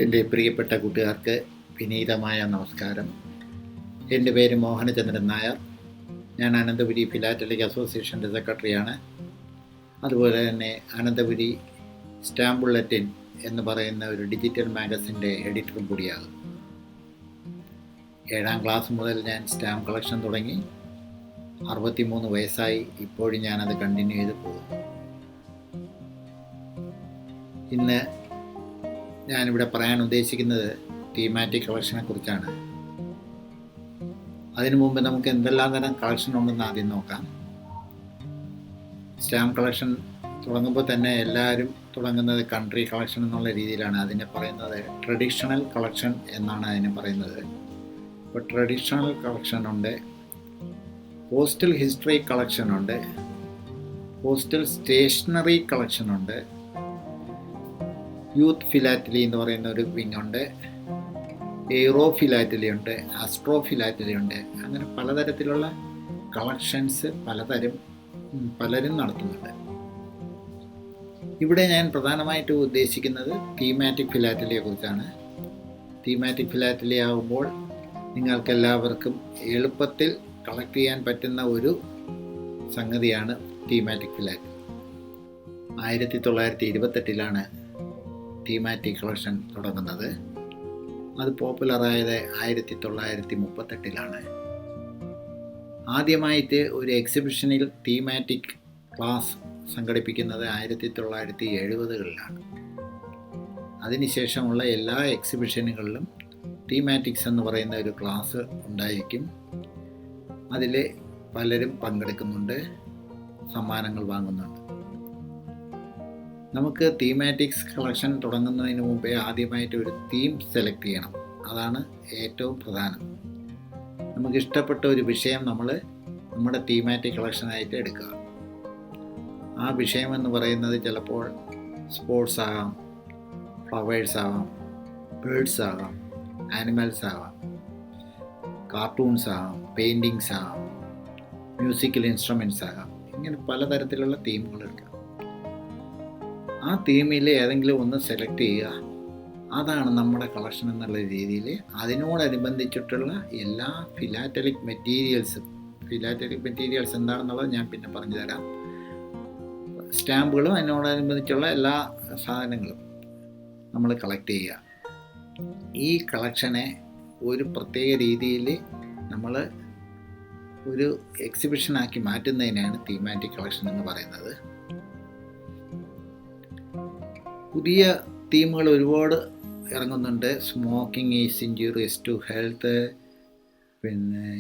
എൻ്റെ പ്രിയപ്പെട്ട കൂട്ടുകാർക്ക് വിനീതമായ നമസ്കാരം. എൻ്റെ പേര് മോഹനചന്ദ്രൻ നായർ. ഞാൻ അനന്തപുരി ഫിലാറ്റലിക് അസോസിയേഷൻ്റെ സെക്രട്ടറിയാണ്. അതുപോലെ തന്നെ അനന്തപുരി സ്റ്റാമ്പ് ബുള്ളറ്റിൻ എന്ന് പറയുന്ന ഒരു ഡിജിറ്റൽ മാഗസിൻ്റെ എഡിറ്ററും കൂടിയാകും. 7ാം ക്ലാസ് മുതൽ ഞാൻ സ്റ്റാമ്പ് കളക്ഷൻ തുടങ്ങി. 63 വയസ്സായി. ഇപ്പോഴും ഞാനത് കണ്ടിന്യൂ ചെയ്ത് പോകും. ഇന്ന് ഞാനിവിടെ പറയാൻ ഉദ്ദേശിക്കുന്നത് തീമാറ്റിക് കളക്ഷനെ കുറിച്ചാണ്. അതിനു മുമ്പ് നമുക്ക് എന്തെല്ലാം തരം കളക്ഷൻ ഉണ്ടെന്ന് ആദ്യം നോക്കാം. സ്റ്റാമ്പ് കളക്ഷൻ തുടങ്ങുമ്പോൾ തന്നെ എല്ലാവരും തുടങ്ങുന്നത് കൺട്രി കളക്ഷൻ എന്നുള്ള രീതിയിലാണ്. അതിനെ പറയുന്നത് ട്രഡീഷണൽ കളക്ഷൻ എന്നാണ് അതിനെ പറയുന്നത്. ഇപ്പോൾ ട്രഡീഷണൽ കളക്ഷൻ ഉണ്ട്, പോസ്റ്റൽ ഹിസ്റ്ററി കളക്ഷൻ ഉണ്ട്, പോസ്റ്റൽ സ്റ്റേഷനറി കളക്ഷൻ ഉണ്ട്, യൂത്ത് ഫിലാറ്റലി എന്ന് പറയുന്ന ഒരു വിങ് ഉണ്ട്, എയ്റോ ഫിലാറ്റലി ഉണ്ട്, ആസ്ട്രോ ഫിലാറ്റലി ഉണ്ട്. അങ്ങനെ പലതരത്തിലുള്ള കളക്ഷൻസ് പലരും നടത്തുന്നുണ്ട്. ഇവിടെ ഞാൻ പ്രധാനമായിട്ടും ഉദ്ദേശിക്കുന്നത് തീമാറ്റിക് ഫിലാറ്റലിയെ കുറിച്ചാണ്. തീമാറ്റിക് ഫിലാറ്റലി ആകുമ്പോൾ നിങ്ങൾക്കെല്ലാവർക്കും എളുപ്പത്തിൽ കളക്ട് ചെയ്യാൻ പറ്റുന്ന ഒരു സംഗതിയാണ് തീമാറ്റിക് ഫിലാറ്റലി. 1928 തീമാറ്റിക് കളക്ഷൻ തുടങ്ങുന്നത്. അത് പോപ്പുലറായത് 1938 ആദ്യമായിട്ട് ഒരു എക്സിബിഷനിൽ തീമാറ്റിക് ക്ലാസ് സംഘടിപ്പിക്കുന്നത് 1970 അതിനുശേഷമുള്ള എല്ലാ എക്സിബിഷനുകളിലും തീമാറ്റിക്സ് എന്ന് പറയുന്ന ഒരു ക്ലാസ് ഉണ്ടായിരിക്കും. അതിൽ പലരും പങ്കെടുക്കുന്നുണ്ട്, സമ്മാനങ്ങൾ വാങ്ങുന്നുണ്ട്. നമുക്ക് തീമാറ്റിക്സ് കളക്ഷൻ തുടങ്ങുന്നതിന് മുമ്പേ ആദ്യമായിട്ട് ഒരു തീം സെലക്ട് ചെയ്യണം. അതാണ് ഏറ്റവും പ്രധാനം. നമുക്കിഷ്ടപ്പെട്ട ഒരു വിഷയം നമ്മൾ നമ്മുടെ തീമാറ്റിക് കളക്ഷനായിട്ട് എടുക്കുക. ആ വിഷയം എന്ന് പറയുന്നത് ചിലപ്പോൾ സ്പോർട്സ് ആകാം, ഫ്ലവേഴ്സ് ആകാം, ബേർഡ്സ് ആകാം, ആനിമൽസ് ആകാം, കാർട്ടൂൺസ് ആകാം, പെയിൻറ്റിങ്സ് ആകാം, മ്യൂസിക്കൽ ഇൻസ്ട്രുമെൻറ്റ്സ് ആകാം. ഇങ്ങനെ പലതരത്തിലുള്ള തീമുകൾ എടുക്കാം. ആ തീമിൽ ഏതെങ്കിലും ഒന്ന് സെലക്ട് ചെയ്യുക. അതാണ് നമ്മുടെ കളക്ഷൻ എന്നുള്ള രീതിയിൽ അതിനോടനുബന്ധിച്ചിട്ടുള്ള എല്ലാ ഫിലാറ്റലിക് മെറ്റീരിയൽസ് എന്താണെന്നുള്ളത് ഞാൻ പിന്നെ പറഞ്ഞു തരാം. സ്റ്റാമ്പുകളും അതിനോടനുബന്ധിച്ചുള്ള എല്ലാ സാധനങ്ങളും നമ്മൾ കളക്ട് ചെയ്യുക. ഈ കളക്ഷനെ ഒരു പ്രത്യേക രീതിയിൽ നമ്മൾ ഒരു എക്സിബിഷനാക്കി മാറ്റുന്നതിനാണ് തീമാറ്റിക് കളക്ഷൻ എന്ന് പറയുന്നത്. പുതിയ തീമുകൾ ഒരുപാട് ഇറങ്ങുന്നുണ്ട്. Smoking is injurious to health, പിന്നെ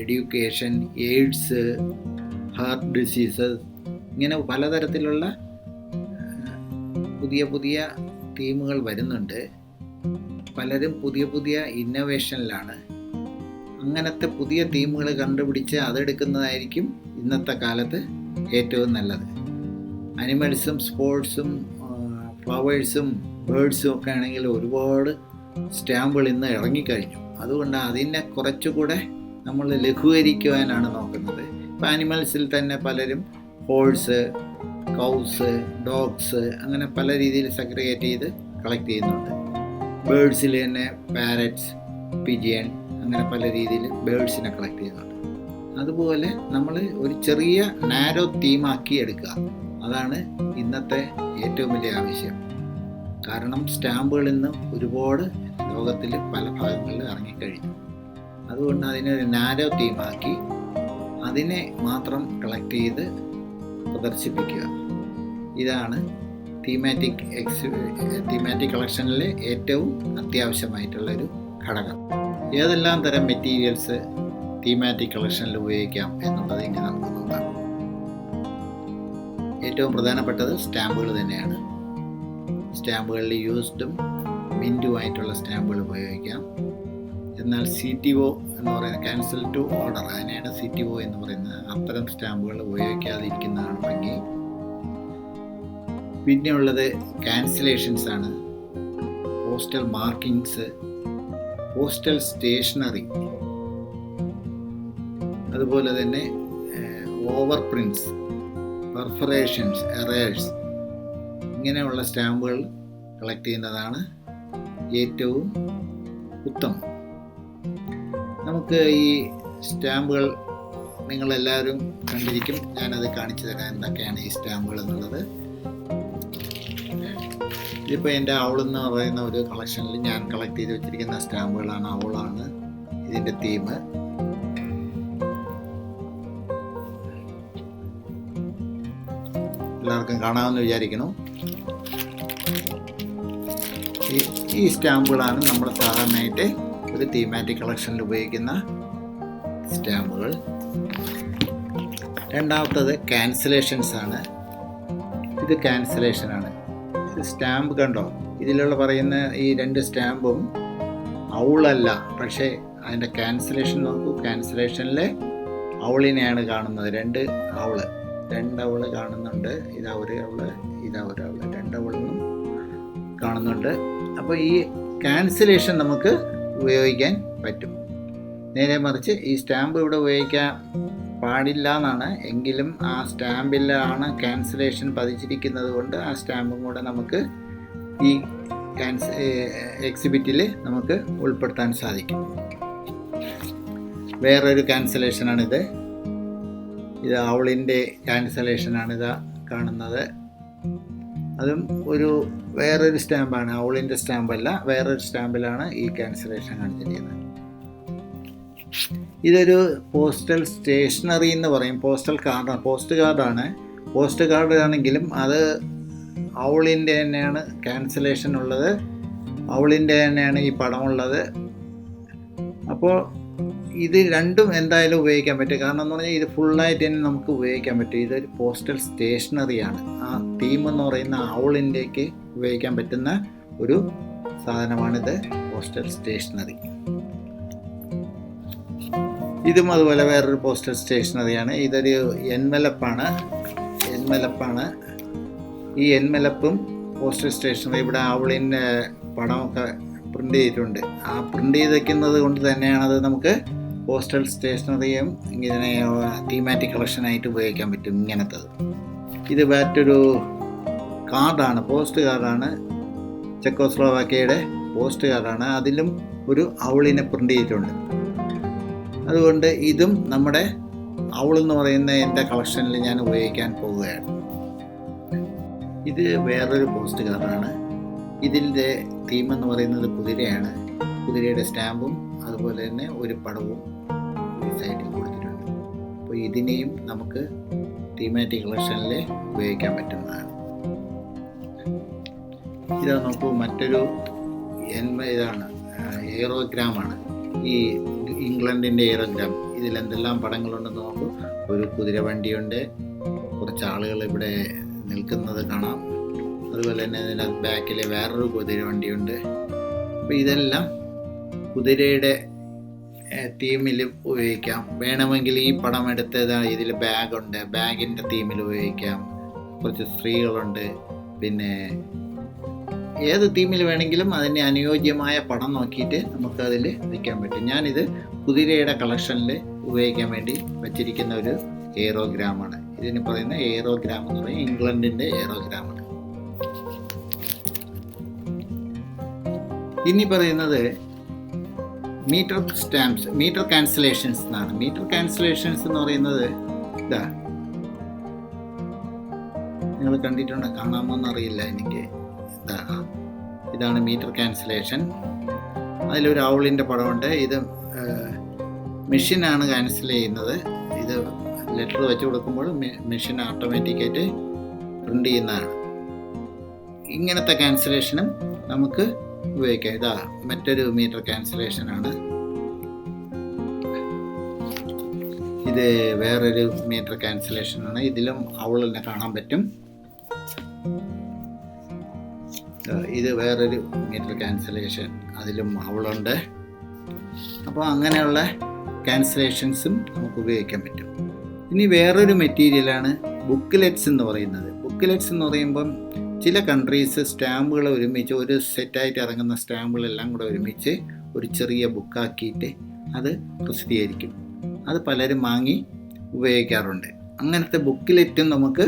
എഡ്യൂക്കേഷൻ, എയ്ഡ്സ്, ഹാർട്ട് ഡിസീസസ്, ഇങ്ങനെ പലതരത്തിലുള്ള പുതിയ തീമുകൾ വരുന്നുണ്ട്. പലരും പുതിയ ഇന്നോവേഷനിലാണ്. അങ്ങനത്തെ പുതിയ തീമുകൾ കണ്ടുപിടിച്ച് അതെടുക്കുന്നതായിരിക്കും ഇന്നത്തെ കാലത്ത് ഏറ്റവും നല്ലത്. അനിമൽസും സ്പോർട്സും ഫ്ലവേഴ്സും ബേർഡ്സും ഒക്കെ ആണെങ്കിൽ ഒരുപാട് സ്റ്റാമ്പുകൾ ഇന്ന് ഇറങ്ങിക്കഴിഞ്ഞു. അതുകൊണ്ട് അതിനെ കുറച്ചുകൂടെ നമ്മൾ ലഘൂകരിക്കുവാനാണ് നോക്കുന്നത്. ഇപ്പം ആനിമൽസിൽ തന്നെ പലരും ഹോഴ്സ്, കൗസ്, ഡോഗ്സ് അങ്ങനെ പല രീതിയിൽ സെഗ്രിഗേറ്റ് ചെയ്ത് കളക്ട് ചെയ്യുന്നുണ്ട്. ബേർഡ്സിൽ തന്നെ പാരറ്റ്സ്, പിജിയൻ, അങ്ങനെ പല രീതിയിൽ ബേർഡ്സിനെ കളക്ട് ചെയ്യുന്നുണ്ട്. അതുപോലെ നമ്മൾ ഒരു ചെറിയ നാരോ തീമാക്കി എടുക്കുക. അതാണ് ഇന്നത്തെ ഏറ്റവും വലിയ ആവശ്യം. കാരണം സ്റ്റാമ്പുകൾ ഇന്ന് ഒരുപാട് ലോകത്തിൽ പല ഭാഗങ്ങളിൽ ഇറങ്ങിക്കഴിഞ്ഞു. അതുകൊണ്ട് അതിനൊരു നാരോ തീമാക്കി അതിനെ മാത്രം കളക്ട് ചെയ്ത് പ്രദർശിപ്പിക്കുക. ഇതാണ് തീമാറ്റിക് കളക്ഷനിലെ ഏറ്റവും അത്യാവശ്യമായിട്ടുള്ളൊരു ഘടകം. ഏതെല്ലാം തരം മെറ്റീരിയൽസ് തീമാറ്റിക് കളക്ഷനിൽ ഉപയോഗിക്കാം എന്നുള്ളത് ഇനി നമുക്ക് നോക്കാം. ഏറ്റവും പ്രധാനപ്പെട്ടത് സ്റ്റാമ്പുകൾ തന്നെയാണ്. സ്റ്റാമ്പുകളിൽ യൂസ്ഡും മിൻറ്റുമായിട്ടുള്ള സ്റ്റാമ്പുകൾ ഉപയോഗിക്കാം. എന്നാൽ CTO എന്ന് പറയുന്ന ക്യാൻസൽ ടു ഓർഡർ, അതിനെയാണ് CTO എന്ന് പറയുന്നത്. അത്തരം സ്റ്റാമ്പുകൾ ഉപയോഗിക്കാതിരിക്കുന്നതാണ് ഭംഗി. പിന്നെയുള്ളത് ക്യാൻസലേഷൻസ് ആണ്, പോസ്റ്റൽ മാർക്കിങ്സ്, പോസ്റ്റൽ സ്റ്റേഷനറി, അതുപോലെ തന്നെ ഓവർ പ്രിൻറ്റ്സ്, പെർഫറേഷൻസ്, എറേഴ്സ്, ഇങ്ങനെയുള്ള സ്റ്റാമ്പുകൾ കളക്ട് ചെയ്യുന്നതാണ് ഏറ്റവും ഉത്തമം. നമുക്ക് ഈ സ്റ്റാമ്പുകൾ നിങ്ങളെല്ലാവരും കണ്ടിരിക്കും. ഞാനത് കാണിച്ചു തരാം എന്തൊക്കെയാണ് ഈ സ്റ്റാമ്പുകൾ എന്നുള്ളത്. ഇതിപ്പോൾ എൻ്റെ ഔളെന്ന് പറയുന്ന ഒരു കളക്ഷനിൽ ഞാൻ കളക്ട് ചെയ്ത് വെച്ചിരിക്കുന്ന സ്റ്റാമ്പുകളാണ്. ഔളാണ് ഇതിൻ്റെ തീം. എല്ലാവർക്കും കാണാമെന്ന് വിചാരിക്കുന്നു. ഈ സ്റ്റാമ്പുകളാണ് നമ്മൾ സാധാരണയായിട്ട് ഒരു തീമാറ്റിക് കളക്ഷനിൽ ഉപയോഗിക്കുന്ന സ്റ്റാമ്പുകൾ. രണ്ടാമത്തത് ക്യാൻസലേഷൻസ് ആണ്. ഇത് ക്യാൻസലേഷനാണ്. ഇത് സ്റ്റാമ്പ് കണ്ടോ, ഇതിലുള്ള പറയുന്ന ഈ 2 സ്റ്റാമ്പും ഔളല്ല, പക്ഷേ അതിൻ്റെ ക്യാൻസലേഷൻ നോക്കൂ. ക്യാൻസലേഷനിൽ ഔളിനെയാണ് കാണുന്നത്. 2 ഔള് കാണുന്നുണ്ട്. ഇതാ ഒരു ഔള്, ഇതാ ഒരു ഔള്, 2 ഔളൊന്നും കാണുന്നുണ്ട്. അപ്പോൾ ഈ ക്യാൻസലേഷൻ നമുക്ക് ഉപയോഗിക്കാൻ പറ്റും. നേരെ മറിച്ച് ഈ സ്റ്റാമ്പ് ഇവിടെ ഉപയോഗിക്കാൻ പാടില്ല എന്നാണ്. എങ്കിലും ആ സ്റ്റാമ്പിലാണ് ക്യാൻസലേഷൻ പതിച്ചിരിക്കുന്നത് കൊണ്ട് ആ സ്റ്റാമ്പും കൂടെ നമുക്ക് ഈ എക്സിബിറ്റിൽ നമുക്ക് ഉൾപ്പെടുത്താൻ സാധിക്കും. വേറൊരു ക്യാൻസലേഷനാണിത്. ഇത് ഔളിൻ്റെ ക്യാൻസലേഷനാണ് ഇതാ കാണുന്നത്. അതും വേറൊരു സ്റ്റാമ്പാണ്, ഔളിൻ്റെ സ്റ്റാമ്പല്ല, വേറൊരു സ്റ്റാമ്പിലാണ് ഈ ക്യാൻസലേഷൻ കാണിച്ചിരിക്കുന്നത്. ഇതൊരു പോസ്റ്റൽ സ്റ്റേഷനറി എന്ന് പറയും. പോസ്റ്റ് കാർഡ് ആണെങ്കിലും അത് ഔളിൻ്റെ തന്നെയാണ് ക്യാൻസലേഷൻ ഉള്ളത്, ഔളിൻ്റെ തന്നെയാണ് ഈ പടമുള്ളത്. അപ്പോൾ ഇത് രണ്ടും എന്തായാലും ഉപയോഗിക്കാൻ പറ്റും. കാരണം എന്ന് പറഞ്ഞാൽ ഇത് ഫുള്ളായിട്ട് തന്നെ നമുക്ക് ഉപയോഗിക്കാൻ പറ്റും. ഇതൊരു പോസ്റ്റൽ സ്റ്റേഷനറിയാണ്. ആ തീം എന്ന് പറയുന്ന ഔളിൻ്റെക്ക് ഉപയോഗിക്കാൻ പറ്റുന്ന ഒരു സാധനമാണിത്, പോസ്റ്റൽ സ്റ്റേഷനറി. ഇതും അതുപോലെ വേറൊരു പോസ്റ്റൽ സ്റ്റേഷനറിയാണ്. ഇതൊരു എൻവലപ്പാണ്. ഈ എൻവലപ്പും പോസ്റ്റൽ സ്റ്റേഷനറി. ഇവിടെ ഔളിൻ്റെ പടമൊക്കെ പ്രിൻ്റ് ചെയ്തിട്ടുണ്ട്. ആ പ്രിൻ്റ് ചെയ്ത് വയ്ക്കുന്നത് കൊണ്ട് തന്നെയാണത് നമുക്ക് പോസ്റ്റൽ സ്റ്റേഷനറിയും ഇങ്ങനെ തീമാറ്റിക് കളക്ഷനായിട്ട് ഉപയോഗിക്കാൻ പറ്റും. ഇങ്ങനത്തത് ഇത് മറ്റൊരു കാർഡാണ്, പോസ്റ്റ് കാർഡാണ്. ചെക്കോസ്ലോവാക്യയുടെ പോസ്റ്റ് കാർഡാണ്. അതിലും ഒരു ഔളിനെ പ്രിൻ്റ് ചെയ്തിട്ടുണ്ട്. അതുകൊണ്ട് ഇതും നമ്മുടെ ഔളെന്ന് പറയുന്ന എൻ്റെ കളക്ഷനിൽ ഞാൻ ഉപയോഗിക്കാൻ പോവുകയാണ്. ഇത് വേറൊരു പോസ്റ്റ് കാർഡാണ്. ഇതിൻ്റെ തീം എന്ന് പറയുന്നത് കുതിരയാണ്. കുതിരയുടെ സ്റ്റാമ്പും അതുപോലെ തന്നെ ഒരു പടവും ഈ സൈഡിൽ കൊടുത്തിട്ടുണ്ട്. അപ്പോൾ ഇതിനെയും നമുക്ക് തീമാറ്റിക് കളക്ഷനിൽ ഉപയോഗിക്കാൻ പറ്റുന്നതാണ്. ഇതാ നോക്കൂ, മറ്റൊരു ഇതാണ് എയ്റോഗ്രാമാണ്. ഈ ഇംഗ്ലണ്ടിൻ്റെ എയ്റോഗ്രാം. ഇതിലെന്തെല്ലാം പടങ്ങളുണ്ടെന്ന് നോക്കൂ. ഒരു കുതിരവണ്ടിയുണ്ട്, കുറച്ച് ആളുകൾ ഇവിടെ നിൽക്കുന്നത് കാണാം. അതുപോലെ തന്നെ ഇതിൻ്റെ ബാക്കിൽ വേറൊരു കുതിരവണ്ടിയുണ്ട്. അപ്പോൾ ഇതെല്ലാം കുതിരയുടെ തീമിൽ ഉപയോഗിക്കാം. വേണമെങ്കിൽ ഈ പടം എടുത്തതാണ്. ഇതിൽ ബാഗുണ്ട്, ബാഗിൻ്റെ തീമിൽ ഉപയോഗിക്കാം. കുറച്ച് സ്ത്രീകളുണ്ട്. പിന്നെ ഏത് തീമിൽ വേണമെങ്കിലും അതിന് അനുയോജ്യമായ പടം നോക്കിയിട്ട് നമുക്കതിൽ വയ്ക്കാൻ പറ്റും. ഞാനിത് കുതിരയുടെ കളക്ഷനിൽ ഉപയോഗിക്കാൻ വേണ്ടി വച്ചിരിക്കുന്ന ഒരു എയ്റോഗ്രാമാണ്. ഇതിന് പറയുന്ന എയ്റോഗ്രാം എന്ന് പറയും, ഇംഗ്ലണ്ടിൻ്റെ എയ്റോഗ്രാമാണ്. ഇനി പറയുന്നത് മീറ്റർ ക്യാൻസലേഷൻസ് എന്നാണ്. മീറ്റർ ക്യാൻസലേഷൻസ് എന്ന് പറയുന്നത് ഇതാ, നിങ്ങൾ കണ്ടിട്ടുണ്ടോ, കാണാമോ എന്നറിയില്ല എനിക്ക്. ഇതാണ് മീറ്റർ ക്യാൻസലേഷൻ. അതിലൊരു ഔളിൻ്റെ പടമുണ്ട്. ഇത് മെഷീനാണ് ക്യാൻസൽ ചെയ്യുന്നത്. ഇത് ലെറ്റർ വെച്ച് കൊടുക്കുമ്പോൾ മെഷീൻ ഓട്ടോമാറ്റിക്കായിട്ട് പ്രിൻ്റ് ചെയ്യുന്നതാണ്. ഇങ്ങനത്തെ ക്യാൻസലേഷനും നമുക്ക് ഉപയോഗിക്കാം. ഇതാ മറ്റൊരു മീറ്റർ ക്യാൻസലേഷനാണ്. ഇത് വേറൊരു മീറ്റർ ക്യാൻസലേഷനാണ്. ഇതിലും ഔളിനെ കാണാൻ പറ്റും. ഇത് വേറൊരു മീറ്റർ ക്യാൻസലേഷൻ, അതിലും ഔളുണ്ട്. അപ്പോൾ അങ്ങനെയുള്ള ക്യാൻസലേഷൻസും നമുക്ക് ഉപയോഗിക്കാൻ പറ്റും. ഇനി വേറൊരു മെറ്റീരിയലാണ് ബുക്ക്ലെറ്റ്സ് എന്ന് പറയുന്നത്. ബുക്ക്ലെറ്റ്സ് എന്ന് പറയുമ്പം ചില കൺട്രീസ് സ്റ്റാമ്പുകൾ ഒരുമിച്ച് ഒരു സെറ്റായിട്ട് ഇറങ്ങുന്ന സ്റ്റാമ്പുകളെല്ലാം കൂടെ ഒരുമിച്ച് ഒരു ചെറിയ ബുക്കാക്കിയിട്ട് അത് പ്രസിദ്ധീകരിക്കും. അത് പലരും വാങ്ങി ഉപയോഗിക്കാറുണ്ട്. അങ്ങനത്തെ ബുക്ക്ലെറ്റും നമുക്ക്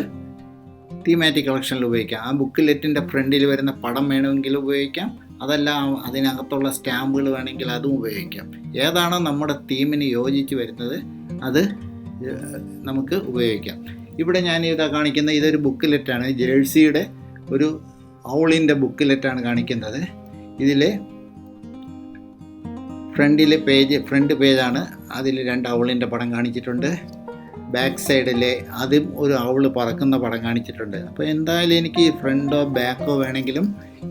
തീമാറ്റിക് കളക്ഷനിൽ ഉപയോഗിക്കാം. ആ ബുക്കിലെറ്റിൻ്റെ ഫ്രണ്ടിൽ വരുന്ന പടം വേണമെങ്കിൽ ഉപയോഗിക്കാം, അതല്ല അതിനകത്തുള്ള സ്റ്റാമ്പുകൾ വേണമെങ്കിൽ അതും ഉപയോഗിക്കാം. ഏതാണോ നമ്മുടെ തീമിന് യോജിച്ച് വരുന്നത് അത് നമുക്ക് ഉപയോഗിക്കാം. ഇവിടെ ഞാൻ ഇതാ കാണിക്കുന്ന ഇതൊരു ബുക്കിലെറ്റാണ്. ജേഴ്സിയുടെ ഒരു ഔളിൻ്റെ ബുക്കിലെറ്റാണ് കാണിക്കുന്നത്. ഇതിൽ ഫ്രണ്ട് പേജാണ്. അതിൽ 2 ഔളിൻ്റെ പടം കാണിച്ചിട്ടുണ്ട്. ബാക്ക് സൈഡിൽ അതും ഒരു ഔള് പറക്കുന്ന പടം കാണിച്ചിട്ടുണ്ട്. അപ്പോൾ എന്തായാലും എനിക്ക് ഫ്രണ്ടോ ബാക്കോ വേണമെങ്കിലും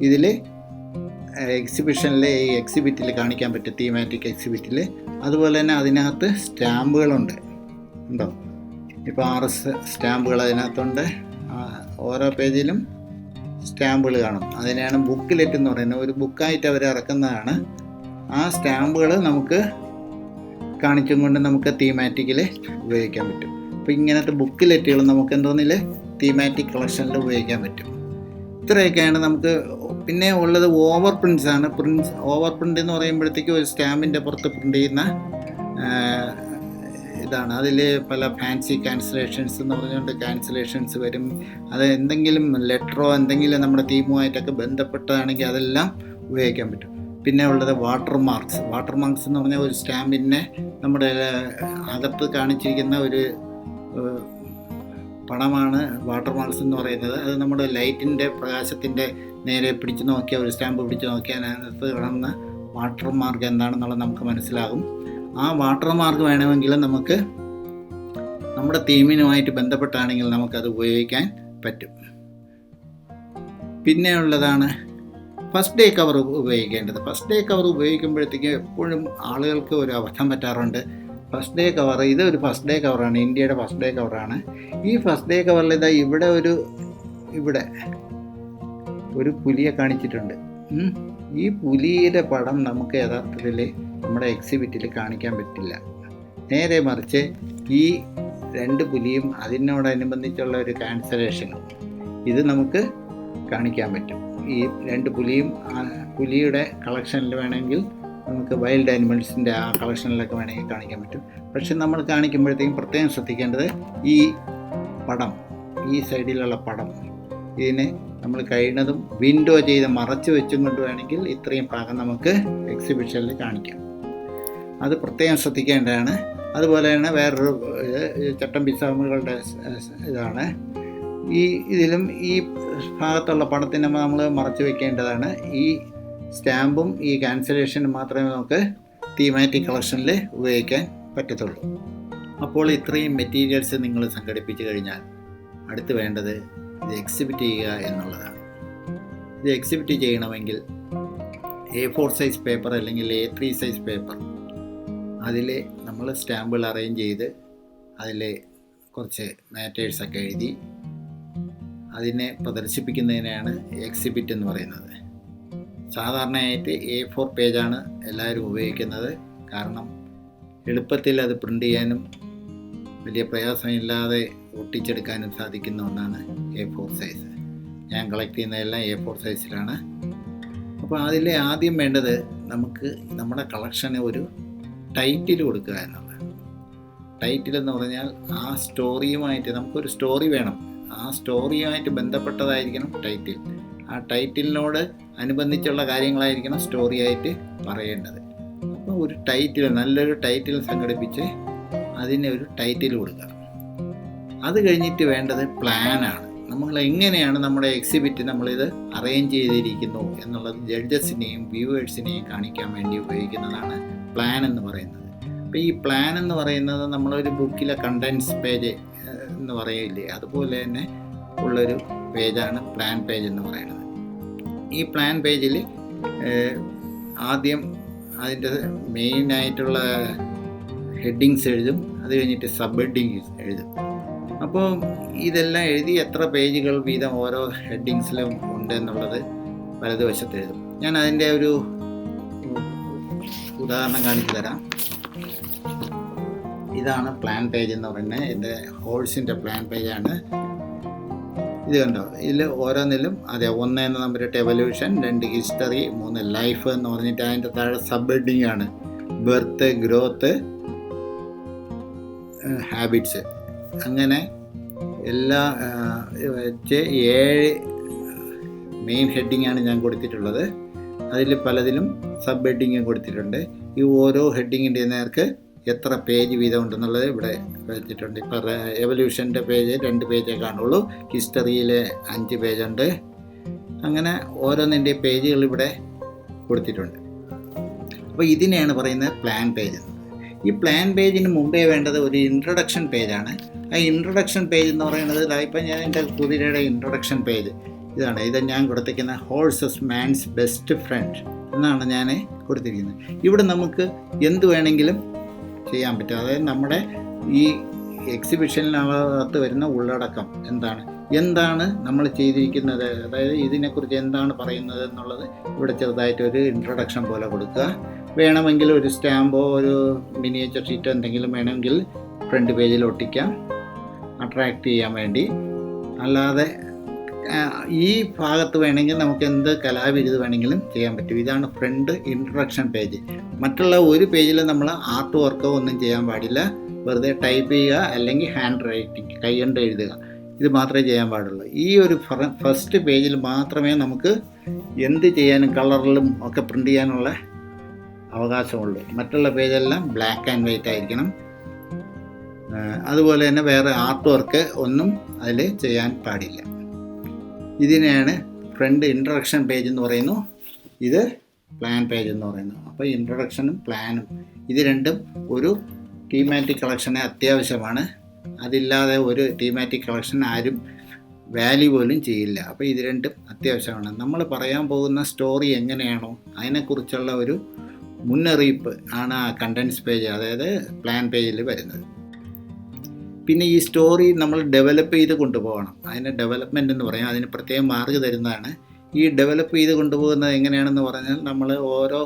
ഇതിൽ ഈ എക്സിബിറ്റിൽ കാണിക്കാൻ പറ്റും, തീമാറ്റിക് എക്സിബിറ്റിൽ. അതുപോലെ തന്നെ അതിനകത്ത് സ്റ്റാമ്പുകളുണ്ട്, ഉണ്ടോ? ഇപ്പോൾ 6 സ്റ്റാമ്പുകൾ അതിനകത്തുണ്ട്. ഓരോ പേജിലും സ്റ്റാമ്പുകൾ കാണും. അതിനെയാണ് ബുക്കിലെറ്റ് എന്ന് പറയുന്നത്. ഒരു ബുക്കായിട്ട് അവർ ഇറക്കുന്നതാണ്. ആ സ്റ്റാമ്പുകൾ നമുക്ക് കാണിച്ചും കൊണ്ട് നമുക്ക് തീമാറ്റിക്കിൽ ഉപയോഗിക്കാൻ പറ്റും. അപ്പോൾ ഇങ്ങനത്തെ ബുക്കിലെറ്റുകൾ നമുക്ക് എന്തോന്നില്ല തീമാറ്റിക് കളക്ഷനിൽ ഉപയോഗിക്കാൻ പറ്റും. ഇത്രയൊക്കെയാണ് നമുക്ക്. പിന്നെ ഉള്ളത് ഓവർ പ്രിൻറ്റ്സ് ആണ്. ഓവർ പ്രിൻ്റ് എന്ന് പറയുമ്പോഴത്തേക്കും ഒരു സ്റ്റാമ്പിൻ്റെ പുറത്ത് പ്രിൻ്റ് ചെയ്യുന്ന ഇതാണ്. അതിൽ പല ഫാൻസി ക്യാൻസലേഷൻസ് എന്ന് പറഞ്ഞുകൊണ്ട് ക്യാൻസലേഷൻസ് വരും. അത് എന്തെങ്കിലും ലെറ്ററോ എന്തെങ്കിലും നമ്മുടെ തീമുമായിട്ടൊക്കെ ബന്ധപ്പെട്ടതാണെങ്കിൽ അതെല്ലാം ഉപയോഗിക്കാൻ പറ്റും. പിന്നെ ഉള്ളത് വാട്ടർ മാർക്സ് എന്ന് പറഞ്ഞാൽ ഒരു സ്റ്റാമ്പിനെ നമ്മുടെ അകത്ത് കാണിച്ചിരിക്കുന്ന ഒരു പടമാണ് വാട്ടർ മാർക്സ് എന്ന് പറയുന്നത്. അത് നമ്മുടെ ലൈറ്റിൻ്റെ പ്രകാശത്തിൻ്റെ നേരെ പിടിച്ചു നോക്കിയാൽ, ഒരു സ്റ്റാമ്പ് പിടിച്ചു നോക്കിയാൽ അതിനകത്ത് കാണുന്ന വാട്ടർ മാർക്ക് എന്താണെന്നുള്ളത് നമുക്ക് മനസ്സിലാകും. ആ വാട്ടർ മാർക്ക് വേണമെങ്കിൽ നമുക്ക് നമ്മുടെ തീമിനുമായിട്ട് ബന്ധപ്പെട്ടാണെങ്കിൽ നമുക്കത് ഉപയോഗിക്കാൻ പറ്റും. പിന്നെ ഉള്ളതാണ് ഫസ്റ്റ് ഡേ കവർ ഉപയോഗിക്കേണ്ടത്. ഫസ്റ്റ് ഡേ കവർ ഉപയോഗിക്കുമ്പോഴത്തേക്കും എപ്പോഴും ആളുകൾക്ക് ഒരു അബദ്ധം പറ്റാറുണ്ട്. ഫസ്റ്റ് ഡേ കവർ, ഇതൊരു ഫസ്റ്റ് ഡേ കവറാണ്, ഇന്ത്യയുടെ ഫസ്റ്റ് ഡേ കവറാണ്. ഈ ഫസ്റ്റ് ഡേ കവറിൽ ഇതാ ഇവിടെ ഒരു പുലിയെ കാണിച്ചിട്ടുണ്ട്. ഈ പുലിയുടെ പടം നമുക്ക് യഥാർത്ഥത്തിൽ നമ്മുടെ എക്സിബിറ്റിൽ കാണിക്കാൻ പറ്റില്ല. നേരെ മറിച്ച് ഈ 2 പുലിയും അതിനോടനുബന്ധിച്ചുള്ള ഒരു ക്യാൻസലേഷനും ഇത് നമുക്ക് കാണിക്കാൻ പറ്റും. ഈ 2 പുലിയുടെ കളക്ഷനിൽ വേണമെങ്കിൽ നമുക്ക് വൈൽഡ് ആനിമൽസിൻ്റെ ആ കളക്ഷനിലൊക്കെ വേണമെങ്കിൽ കാണിക്കാൻ പറ്റും. പക്ഷെ നമ്മൾ കാണിക്കുമ്പോഴത്തേക്കും പ്രത്യേകം ശ്രദ്ധിക്കേണ്ടത് ഈ പടം, ഈ സൈഡിലുള്ള പടം, ഇതിനെ നമ്മൾ കഴിയുന്നതും വിൻഡോ ചെയ്ത് മറച്ച് വെച്ചും കൊണ്ട് വേണമെങ്കിൽ ഇത്രയും ഭാഗം നമുക്ക് എക്സിബിഷനിൽ കാണിക്കാം. അത് പ്രത്യേകം ശ്രദ്ധിക്കേണ്ടതാണ്. അതുപോലെ തന്നെ വേറൊരു ചട്ടമ്പി സ്റ്റാമ്പുകളുടെ ഇതാണ്. ഇതിലും ഈ ഭാഗത്തുള്ള പടത്തിനെ നമ്മൾ മറച്ച് വെക്കേണ്ടതാണ്. ഈ സ്റ്റാമ്പും ഈ ക്യാൻസലേഷനും മാത്രമേ നമുക്ക് തീമാറ്റിക് കളക്ഷനിൽ ഉപയോഗിക്കാൻ പറ്റത്തുള്ളൂ. അപ്പോൾ ഇത്രയും മെറ്റീരിയൽസ് നിങ്ങൾ സംഘടിപ്പിച്ച് കഴിഞ്ഞാൽ അടുത്ത് വേണ്ടത് ഇത് എക്സിബിറ്റ് ചെയ്യുക എന്നുള്ളതാണ്. ഇത് എക്സിബിറ്റ് ചെയ്യണമെങ്കിൽ A4 സൈസ് പേപ്പർ അല്ലെങ്കിൽ A3 സൈസ് പേപ്പർ, അതിൽ നമ്മൾ സ്റ്റാമ്പുകൾ അറേഞ്ച് ചെയ്ത് അതിൽ കുറച്ച് മാറ്റേഴ്സൊക്കെ എഴുതി അതിനെ പ്രദർശിപ്പിക്കുന്നതിനാണ് എക്സിബിറ്റ് എന്ന് പറയുന്നത്. സാധാരണയായിട്ട് A4 പേജാണ് എല്ലാവരും ഉപയോഗിക്കുന്നത്. കാരണം എളുപ്പത്തിൽ അത് പ്രിൻ്റ് ചെയ്യാനും വലിയ പ്രയാസമില്ലാതെ ഒട്ടിച്ചെടുക്കാനും സാധിക്കുന്ന ഒന്നാണ് A4 സൈസ്. ഞാൻ കളക്ട് ചെയ്യുന്നതെല്ലാം A4 സൈസിലാണ്. അപ്പോൾ അതിൽ ആദ്യം വേണ്ടത് നമുക്ക് നമ്മുടെ കളക്ഷന് ഒരു ടൈറ്റിൽ കൊടുക്കുക എന്നുള്ളതാണ്. ടൈറ്റിൽ എന്ന് പറഞ്ഞാൽ ആ സ്റ്റോറിയുമായിട്ട് നമുക്കൊരു സ്റ്റോറി വേണം. ആ സ്റ്റോറിയുമായിട്ട് ബന്ധപ്പെട്ടതായിരിക്കണം ടൈറ്റിൽ. ആ ടൈറ്റിലിനോട് അനുബന്ധിച്ചുള്ള കാര്യങ്ങളായിരിക്കണം സ്റ്റോറിയായിട്ട് പറയേണ്ടത്. അപ്പോൾ ഒരു ടൈറ്റിൽ, നല്ലൊരു ടൈറ്റിൽ സംഘടിപ്പിച്ച് അതിന് ഒരു ടൈറ്റിൽ കൊടുക്കുക. അത് കഴിഞ്ഞിട്ട് വേണ്ടത് പ്ലാനാണ്. നമ്മൾ എങ്ങനെയാണ് നമ്മുടെ എക്സിബിറ്റ് നമ്മളിത് അറേഞ്ച് ചെയ്തിരിക്കുന്നു എന്നുള്ളത് ജഡ്ജസിനെയും വ്യൂവേഴ്സിനെയും കാണിക്കാൻ വേണ്ടി ഉപയോഗിക്കുന്നതാണ് പ്ലാൻ എന്ന് പറയുന്നത്. അപ്പോൾ ഈ പ്ലാൻ എന്ന് പറയുന്നത് നമ്മളൊരു ബുക്കിലെ കണ്ടൻസ് പേജ് എന്ന് പറയില്ലേ, അതുപോലെ തന്നെ ഉള്ളൊരു പേജാണ് പ്ലാൻ പേജ് എന്ന് പറയുന്നത്. ഈ പ്ലാൻ പേജിൽ ആദ്യം അതിൻ്റെ മെയിനായിട്ടുള്ള ഹെഡിങ്സ് എഴുതും, അത് കഴിഞ്ഞിട്ട് സബ് ഹെഡിങ്സ് എഴുതും. അപ്പോൾ ഇതെല്ലാം എഴുതി എത്ര പേജുകൾ വീതം ഓരോ ഹെഡിങ്സിലും ഉണ്ട് എന്നുള്ളത് വലതുവശത്ത് എഴുതും. ഞാൻ അതിൻ്റെ ഒരു ഉദാഹരണം കാണിച്ചു തരാം. ഇതാണ് പ്ലാൻ പേജ് എന്ന് പറയുന്നത്. എൻ്റെ ഹോഴ്സിൻ്റെ പ്ലാൻ പേജാണ് ഇത്. കണ്ടോ, ഇതിൽ ഓരോന്നിലും അതെ 1 എന്ന നമ്പറിട്ട് എവല്യൂഷൻ, 2 ഹിസ്റ്ററി, 3 ലൈഫ് എന്ന് പറഞ്ഞിട്ട് അതിൻ്റെ താഴെ സബ് ഹെഡിങ് ആണ് ബർത്ത്, ഗ്രോത്ത്, ഹാബിറ്റ്സ്. അങ്ങനെ എല്ലാ വെച്ച് 7 മെയിൻ ഹെഡിങ്ങാണ് ഞാൻ കൊടുത്തിട്ടുള്ളത്. അതിൽ പലതിലും സബ് ഹെഡിങ് കൊടുത്തിട്ടുണ്ട്. ഈ ഓരോ ഹെഡിങ്ങിൻ്റെ നേർക്ക് എത്ര പേജ് വീതം ഉണ്ടെന്നുള്ളത് ഇവിടെ വെച്ചിട്ടുണ്ട്. ഇപ്പോൾ എവല്യൂഷൻ്റെ പേജ് 2 പേജേ കാണുള്ളൂ, ഹിസ്റ്ററിയിൽ 5 പേജുണ്ട്. അങ്ങനെ ഓരോന്നിൻ്റെ പേജുകൾ ഇവിടെ കൊടുത്തിട്ടുണ്ട്. അപ്പോൾ ഇതിനെയാണ് പറയുന്നത് പ്ലാൻ പേജ്. ഈ പ്ലാൻ പേജിന് മുമ്പേ വേണ്ടത് ഒരു ഇൻട്രൊഡക്ഷൻ പേജാണ്. ആ ഇൻട്രൊഡക്ഷൻ പേജ് എന്ന് പറയുന്നത് ഇപ്പം ഞാൻ എൻ്റെ കുതിരയുടെ ഇൻട്രൊഡക്ഷൻ പേജ് ഇതാണ്. ഇത് ഞാൻ കൊടുത്തിരിക്കുന്ന ഹോഴ്സസ് മാൻസ് ബെസ്റ്റ് ഫ്രണ്ട് എന്നാണ് ഞാൻ കൊടുത്തിരിക്കുന്നത്. ഇവിടെ നമുക്ക് എന്ത് വേണമെങ്കിലും ചെയ്യാൻ പറ്റും. അതായത് നമ്മുടെ ഈ എക്സിബിഷനിനകത്ത് വരുന്ന ഉള്ളടക്കം എന്താണ് നമ്മൾ ചെയ്തിരിക്കുന്നത്, അതായത് ഇതിനെക്കുറിച്ച് എന്താണ് പറയുന്നത് എന്നുള്ളത് ഇവിടെ ചെറുതായിട്ടൊരു ഇൻട്രൊഡക്ഷൻ പോലെ കൊടുക്കുക. വേണമെങ്കിൽ ഒരു സ്റ്റാമ്പോ ഒരു മിനിയേച്ചർ ഷീറ്റോ എന്തെങ്കിലും വേണമെങ്കിൽ ഫ്രണ്ട് പേജിൽ ഒട്ടിക്കാം, അട്രാക്റ്റ് ചെയ്യാൻ വേണ്ടി. അല്ലാതെ ഈ ഭാഗത്ത് വേണമെങ്കിൽ നമുക്ക് എന്ത് കലാവിരുത് വേണമെങ്കിലും ചെയ്യാൻ പറ്റും. ഇതാണ് ഫ്രണ്ട് ഇൻട്രൊഡക്ഷൻ പേജ്. മറ്റുള്ള ഒരു പേജിൽ നമ്മൾ ആർട്ട് വർക്കോ ഒന്നും ചെയ്യാൻ പാടില്ല. വെറുതെ ടൈപ്പ് ചെയ്യുക അല്ലെങ്കിൽ ഹാൻഡ് റൈറ്റിംഗ്, കൈകൊണ്ട് എഴുതുക, ഇത് മാത്രമേ ചെയ്യാൻ പാടുള്ളൂ. ഈ ഒരു ഫസ്റ്റ് പേജിൽ മാത്രമേ നമുക്ക് എന്ത് ചെയ്യാനും കളറിലും ഒക്കെ പ്രിൻ്റ് ചെയ്യാനുള്ള അവകാശമുള്ളൂ. മറ്റുള്ള പേജെല്ലാം ബ്ലാക്ക് ആൻഡ് വൈറ്റ് ആയിരിക്കണം. അതുപോലെ തന്നെ വേറെ ആർട്ട് വർക്ക് ഒന്നും അതിൽ ചെയ്യാൻ പാടില്ല. ഇതിനെയാണ് ഫ്രണ്ട് ഇൻട്രൊഡക്ഷൻ പേജ് എന്ന് പറയുന്നു, ഇത് പ്ലാൻ പേജ് എന്ന് പറയുന്നു. അപ്പോൾ ഇൻട്രൊഡക്ഷനും പ്ലാനും ഇത് രണ്ടും ഒരു തീമാറ്റിക് കളക്ഷന് അത്യാവശ്യമാണ്. അതില്ലാതെ ഒരു തീമാറ്റിക് കളക്ഷൻ ആരും വാല്യൂ പോലും ചെയ്യില്ല. അപ്പോൾ ഇത് രണ്ടും അത്യാവശ്യമാണ്. നമ്മൾ പറയാൻ പോകുന്ന സ്റ്റോറി എങ്ങനെയാണോ അതിനെക്കുറിച്ചുള്ള ഒരു മുന്നറിയിപ്പ് ആണ് ആ കണ്ടൻസ് പേജ്, അതായത് പ്ലാൻ പേജിൽ വരുന്നത്. പിന്നെ ഈ സ്റ്റോറി നമ്മൾ ഡെവലപ്പ് ചെയ്ത് കൊണ്ടുപോകണം. അതിന് ഡെവലപ്മെൻ്റ് എന്ന് പറയും. അതിന് പ്രത്യേകം മാർക്ക് തരുന്നതാണ്. ഈ ഡെവലപ്പ് ചെയ്ത് കൊണ്ടുപോകുന്നത് എങ്ങനെയാണെന്ന് പറഞ്ഞാൽ നമ്മൾ ഓരോ